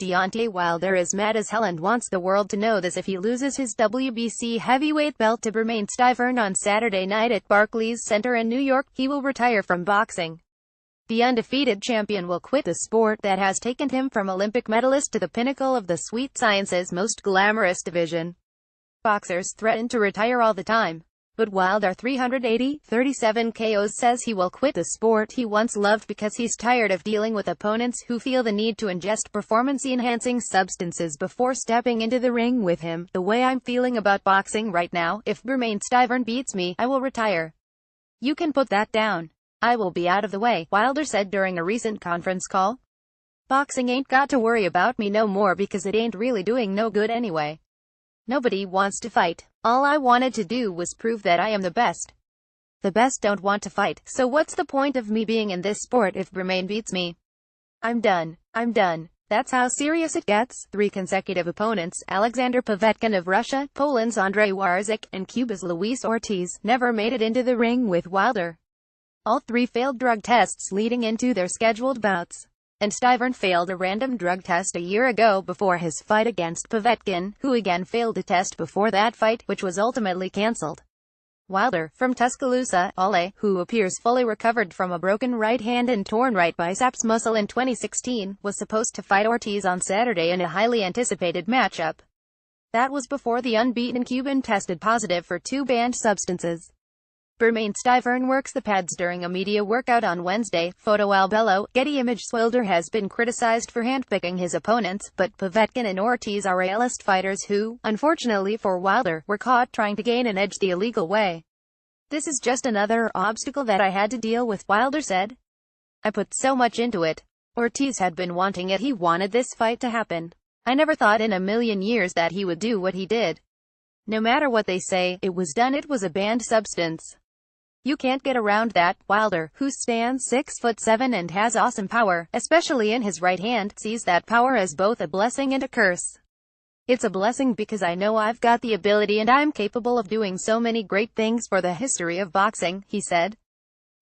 Deontay Wilder is mad as hell and wants the world to know this if he loses his WBC heavyweight belt to bermane Stiverne on Saturday night at Barclays Center in New York. He will retire from boxing. The undefeated champion will quit the sport that has taken him from Olympic medalist to the pinnacle of the sweet science's most glamorous division. Boxers threaten to retire all the time, but Wilder, 37 KOs, says he will quit the sport he once loved because he's tired of dealing with opponents who feel the need to ingest performance-enhancing substances before stepping into the ring with him. "The way I'm feeling about boxing right now, if bermane Stiverne beats me, I will retire. You can put that down. I will be out of the way," Wilder said during a recent conference call. "Boxing ain't got to worry about me no more because it ain't really doing no good anyway. Nobody wants to fight. All I wanted to do was prove that I am the best. The best don't want to fight, so what's the point of me being in this sport if bermane beats me? I'm done. I'm done." That's how serious it gets. 3 consecutive opponents, Alexander Povetkin of Russia, Poland's Andrei Warzik, and Cuba's Luis Ortiz, never made it into the ring with Wilder. All 3 failed drug tests leading into their scheduled bouts. And Stiverne failed a random drug test a year ago before his fight against Povetkin, who again failed a test before that fight, which was ultimately cancelled. Wilder, from Tuscaloosa, Ole, who appears fully recovered from a broken right hand and torn right biceps muscle in 2016, was supposed to fight Ortiz on Saturday in a highly anticipated matchup. That was before the unbeaten Cuban tested positive for 2 banned substances. Bermane Stiverne works the pads during a media workout on Wednesday. Photo Albello, Getty Images. Wilder has been criticized for handpicking his opponents, but Povetkin and Ortiz are realist fighters who, unfortunately for Wilder, were caught trying to gain an edge the illegal way. "This is just another obstacle that I had to deal with," Wilder said. "I put so much into it. Ortiz had been wanting it. He wanted this fight to happen. I never thought in a million years that he would do what he did. No matter what they say, it was done. It was a banned substance. You can't get around that." Wilder, who stands 6'7" and has awesome power, especially in his right hand, sees that power as both a blessing and a curse. "It's a blessing because I know I've got the ability and I'm capable of doing so many great things for the history of boxing," he said.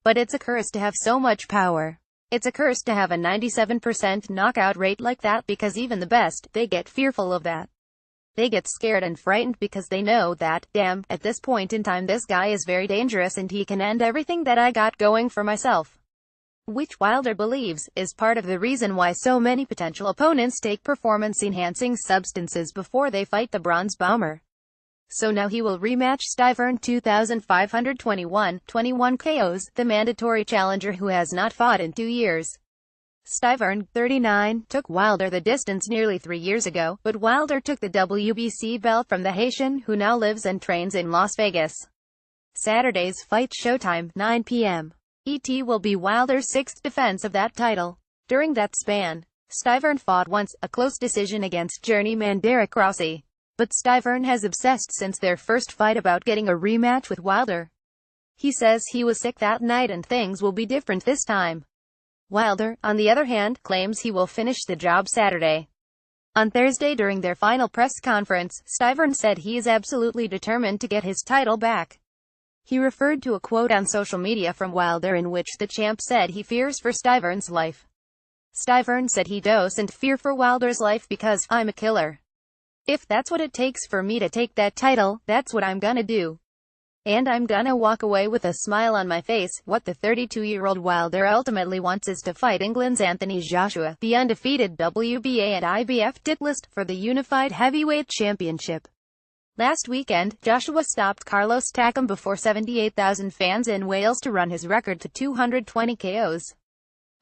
"But it's a curse to have so much power. It's a curse to have a 97% knockout rate like that because even the best, they get fearful of that. They get scared and frightened because they know that, damn, at this point in time this guy is very dangerous and he can end everything that I got going for myself." Which Wilder believes, is part of the reason why so many potential opponents take performance-enhancing substances before they fight the bronze bomber. So now he will rematch Stiverne, 21 KOs, the mandatory challenger who has not fought in 2 years. Stiverne, 39, took Wilder the distance nearly 3 years ago, but Wilder took the WBC belt from the Haitian, who now lives and trains in Las Vegas. Saturday's fight, showtime, 9 p.m. ET, will be Wilder's 6th defense of that title. During that span, Stiverne fought once, a close decision against journeyman Derek Rossi. But Stiverne has obsessed since their first fight about getting a rematch with Wilder. He says he was sick that night and things will be different this time. Wilder, on the other hand, claims he will finish the job Saturday. On Thursday during their final press conference, Stiverne said he is absolutely determined to get his title back. He referred to a quote on social media from Wilder in which the champ said he fears for Stiverne's life. Stiverne said he doesn't fear for Wilder's life because, "I'm a killer. If that's what it takes for me to take that title, that's what I'm gonna do. And I'm gonna walk away with a smile on my face." What the 32-year-old Wilder ultimately wants is to fight England's Anthony Joshua, the undefeated WBA and IBF titleist, for the unified heavyweight championship. Last weekend, Joshua stopped Carlos Takam before 78,000 fans in Wales to run his record to 220 KOs.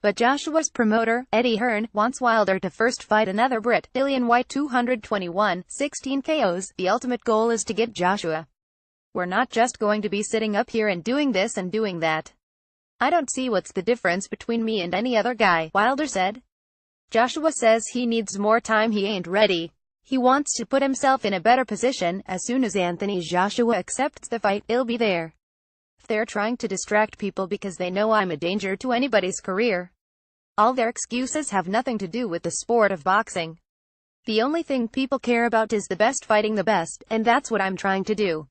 But Joshua's promoter, Eddie Hearn, wants Wilder to first fight another Brit, Dillian Whyte, 16 KOs. The ultimate goal is to get Joshua. "We're not just going to be sitting up here and doing this and doing that. I don't see what's the difference between me and any other guy," Wilder said. Joshua says he needs more time. He ain't ready. He wants to put himself in a better position. "As soon as Anthony Joshua accepts the fight, he'll be there. They're trying to distract people because they know I'm a danger to anybody's career. All their excuses have nothing to do with the sport of boxing. The only thing people care about is the best fighting the best, and that's what I'm trying to do."